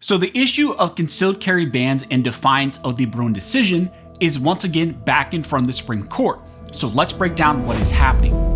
So the issue of concealed carry bans and defiance of the Bruen decision is once again back in front of the Supreme Court. So let's break down what is happening.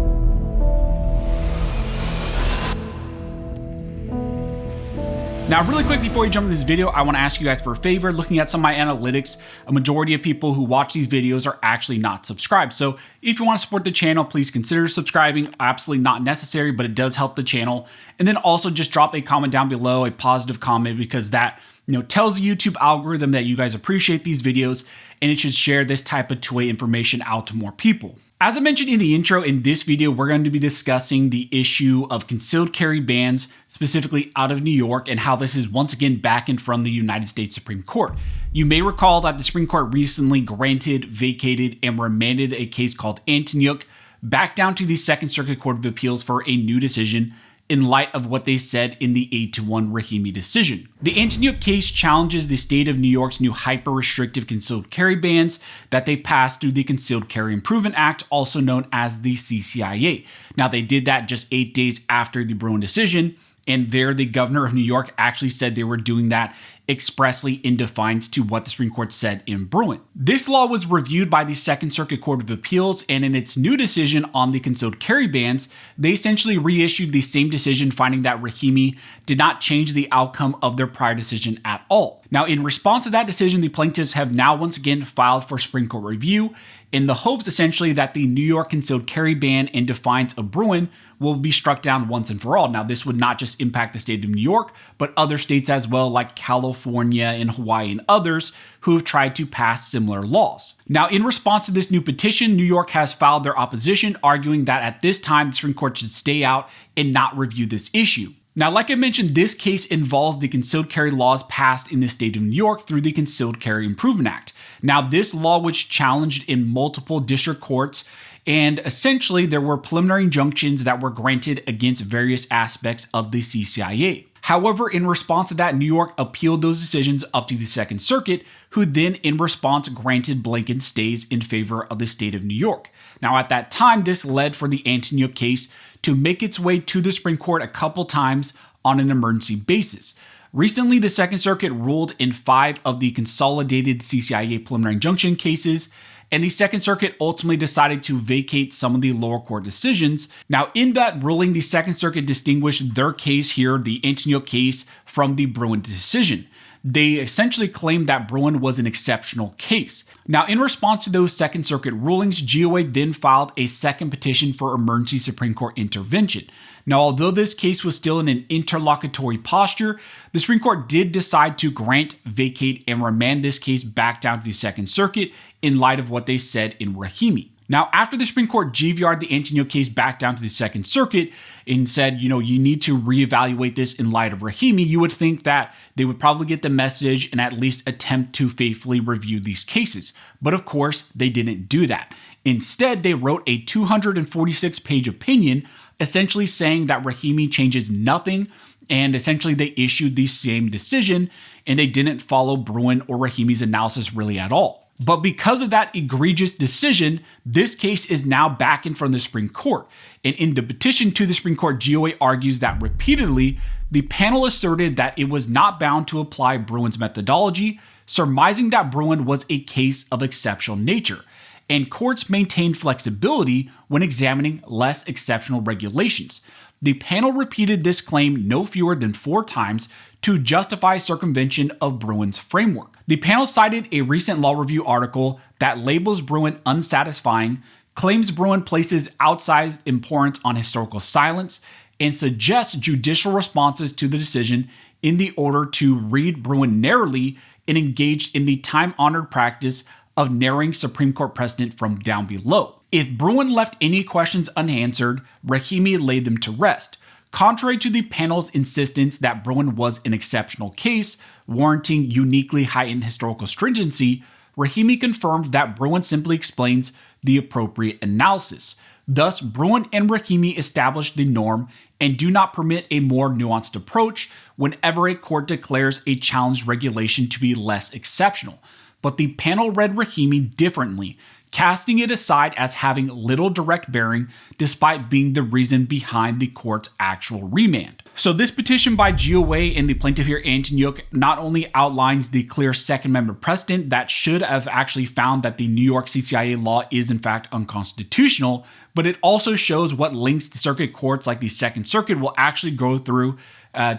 Now, really quick before we jump into this video, I want to ask you guys for a favor. Looking at some of my analytics, a majority of people who watch these videos are actually not subscribed. So if you want to support the channel, please consider subscribing. Absolutely not necessary, but it does help the channel. And then also just drop a comment down below, a positive comment, because that tells the YouTube algorithm that you guys appreciate these videos and it should share this type of two-way information out to more people. As I mentioned in the intro, in this video, we're going to be discussing the issue of concealed carry bans, specifically out of New York, and how this is once again back in front of the United States Supreme Court. You may recall that the Supreme Court recently granted, vacated, and remanded a case called Antonyuk back down to the Second Circuit Court of Appeals for a new decision in light of what they said in the 8-1 Rahimi decision. The Antonyuk case challenges the state of New York's new hyper-restrictive concealed carry bans that they passed through the Concealed Carry Improvement Act, also known as the CCIA. Now, they did that just 8 days after the Bruen decision, and there the governor of New York actually said they were doing that expressly in defiance to what the Supreme Court said in Bruen. This law was reviewed by the Second Circuit Court of Appeals, and in its new decision on the concealed carry bans, they essentially reissued the same decision, finding that Rahimi did not change the outcome of their prior decision at all. Now, in response to that decision, the plaintiffs have now once again filed for Supreme Court review in the hopes essentially that the New York concealed carry ban in defiance of Bruen will be struck down once and for all. Now, this would not just impact the state of New York, but other states as well, like California and Hawaii and others who have tried to pass similar laws. Now, in response to this new petition, New York has filed their opposition, arguing that at this time, the Supreme Court should stay out and not review this issue. Now, like I mentioned, this case involves the concealed carry laws passed in the state of New York through the Concealed Carry Improvement Act. Now, this law was challenged in multiple district courts, and essentially there were preliminary injunctions that were granted against various aspects of the CCIA. However, in response to that, New York appealed those decisions up to the Second Circuit, who then in response granted blanket stays in favor of the state of New York. Now, at that time, this led for the Antonyuk case to make its way to the Supreme Court a couple times on an emergency basis. Recently, the Second Circuit ruled in 5 of the consolidated CCIA preliminary injunction cases, and the Second Circuit ultimately decided to vacate some of the lower court decisions. Now, in that ruling, the Second Circuit distinguished their case here, the Antonyuk case, from the Bruen decision. They essentially claimed that Bruen was an exceptional case. Now, in response to those Second Circuit rulings, GOA then filed a second petition for emergency Supreme Court intervention. Now, although this case was still in an interlocutory posture, the Supreme Court did decide to grant, vacate, and remand this case back down to the Second Circuit in light of what they said in Rahimi. Now, after the Supreme Court GVR'd the Antonyuk case back down to the Second Circuit and said, you need to reevaluate this in light of Rahimi, you would think that they would probably get the message and at least attempt to faithfully review these cases. But of course, they didn't do that. Instead, they wrote a 246-page opinion essentially saying that Rahimi changes nothing, and essentially they issued the same decision and they didn't follow Bruen or Rahimi's analysis really at all. But because of that egregious decision, this case is now back in front of the Supreme Court. And in the petition to the Supreme Court, GOA argues that repeatedly, the panel asserted that it was not bound to apply Bruen's methodology, surmising that Bruen was a case of exceptional nature. And courts maintained flexibility when examining less exceptional regulations. The panel repeated this claim no fewer than 4 times to justify circumvention of Bruen's framework. The panel cited a recent law review article that labels Bruen unsatisfying, claims Bruen places outsized importance on historical silence, and suggests judicial responses to the decision in the order to read Bruen narrowly and engage in the time-honored practice of narrowing Supreme Court precedent from down below. If Bruen left any questions unanswered, Rahimi laid them to rest. Contrary to the panel's insistence that Bruen was an exceptional case, warranting uniquely heightened historical stringency, Rahimi confirmed that Bruen simply explains the appropriate analysis. Thus, Bruen and Rahimi established the norm and do not permit a more nuanced approach whenever a court declares a challenged regulation to be less exceptional. But the panel read Rahimi differently, casting it aside as having little direct bearing despite being the reason behind the court's actual remand. So this petition by GOA and the plaintiff here, Antonyuk, not only outlines the clear Second Amendment precedent that should have actually found that the New York CCIA law is in fact unconstitutional, but it also shows what lengths the circuit courts like the Second Circuit will actually go through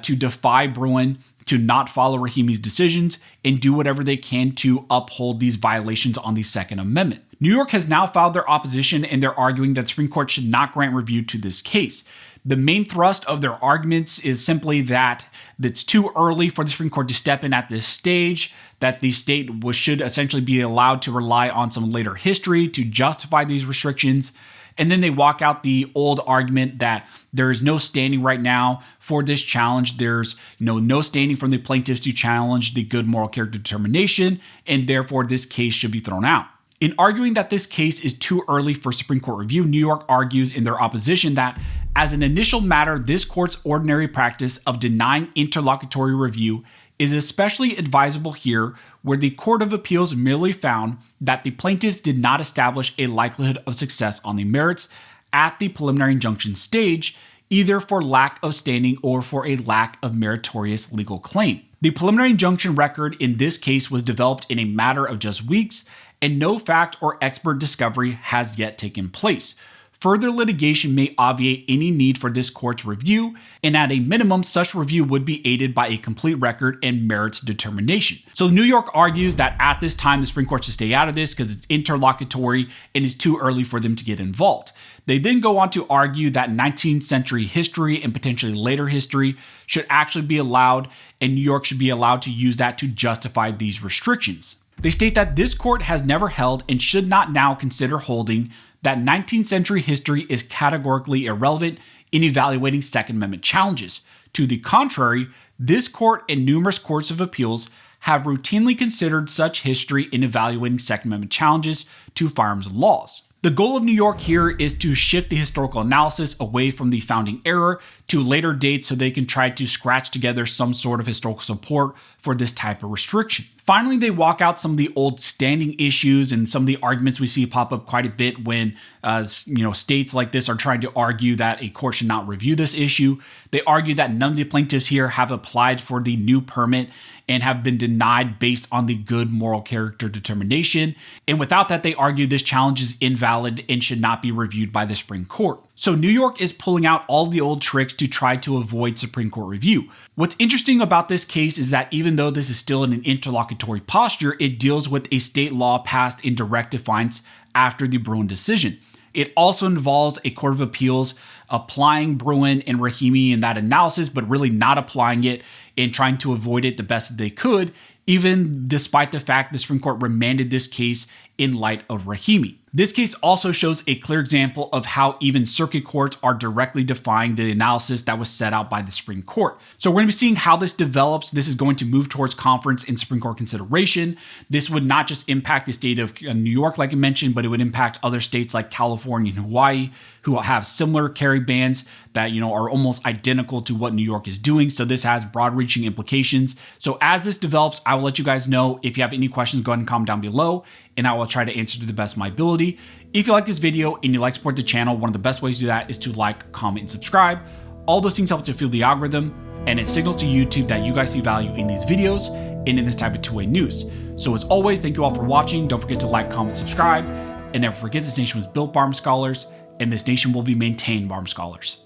to defy Bruen to not follow Rahimi's decisions and do whatever they can to uphold these violations on the Second Amendment. New York has now filed their opposition, and they're arguing that the Supreme Court should not grant review to this case. The main thrust of their arguments is simply that it's too early for the Supreme Court to step in at this stage, that the state should essentially be allowed to rely on some later history to justify these restrictions. And then they walk out the old argument that there is no standing right now for this challenge. There's no standing from the plaintiffs to challenge the good moral character determination, and therefore this case should be thrown out. In arguing that this case is too early for Supreme Court review, New York argues in their opposition that as an initial matter, this court's ordinary practice of denying interlocutory review is especially advisable here, where the Court of Appeals merely found that the plaintiffs did not establish a likelihood of success on the merits at the preliminary injunction stage, either for lack of standing or for a lack of meritorious legal claim. The preliminary injunction record in this case was developed in a matter of just weeks, and no fact or expert discovery has yet taken place. Further litigation may obviate any need for this court's review, and at a minimum, such review would be aided by a complete record and merits determination. So New York argues that at this time, the Supreme Court should stay out of this because it's interlocutory and it's too early for them to get involved. They then go on to argue that 19th century history and potentially later history should actually be allowed, and New York should be allowed to use that to justify these restrictions. They state that this court has never held and should not now consider holding that 19th century history is categorically irrelevant in evaluating Second Amendment challenges. To the contrary, this court and numerous courts of appeals have routinely considered such history in evaluating Second Amendment challenges to firearms laws. The goal of New York here is to shift the historical analysis away from the founding era to later dates so they can try to scratch together some sort of historical support for this type of restriction. Finally, they walk out some of the old standing issues and some of the arguments we see pop up quite a bit when states like this are trying to argue that a court should not review this issue. They argue that none of the plaintiffs here have applied for the new permit and have been denied based on the good moral character determination. And without that, they argue this challenge is invalid and should not be reviewed by the Supreme Court. So New York is pulling out all the old tricks to try to avoid Supreme Court review. What's interesting about this case is that even though this is still in an interlocutory posture, it deals with a state law passed in direct defiance after the Bruen decision. It also involves a court of appeals applying Bruen and Rahimi in that analysis, but really not applying it and trying to avoid it the best that they could, even despite the fact the Supreme Court remanded this case in light of Rahimi. This case also shows a clear example of how even circuit courts are directly defying the analysis that was set out by the Supreme Court. So we're going to be seeing how this develops. This is going to move towards conference and Supreme Court consideration. This would not just impact the state of New York, like I mentioned, but it would impact other states like California and Hawaii, who have similar carry bans that are almost identical to what New York is doing. So this has broad-reaching implications. So as this develops, I will let you guys know. If you have any questions, go ahead and comment down below, and I will try to answer to the best of my ability. If you like this video and you like to support the channel, one of the best ways to do that is to like, comment, and subscribe. All those things help to fuel the algorithm, and it signals to YouTube that you guys see value in these videos and in this type of two-way news. So as always, thank you all for watching. Don't forget to like, comment, subscribe, and never forget this nation was built by armed scholars, and this nation will be maintained by armed scholars.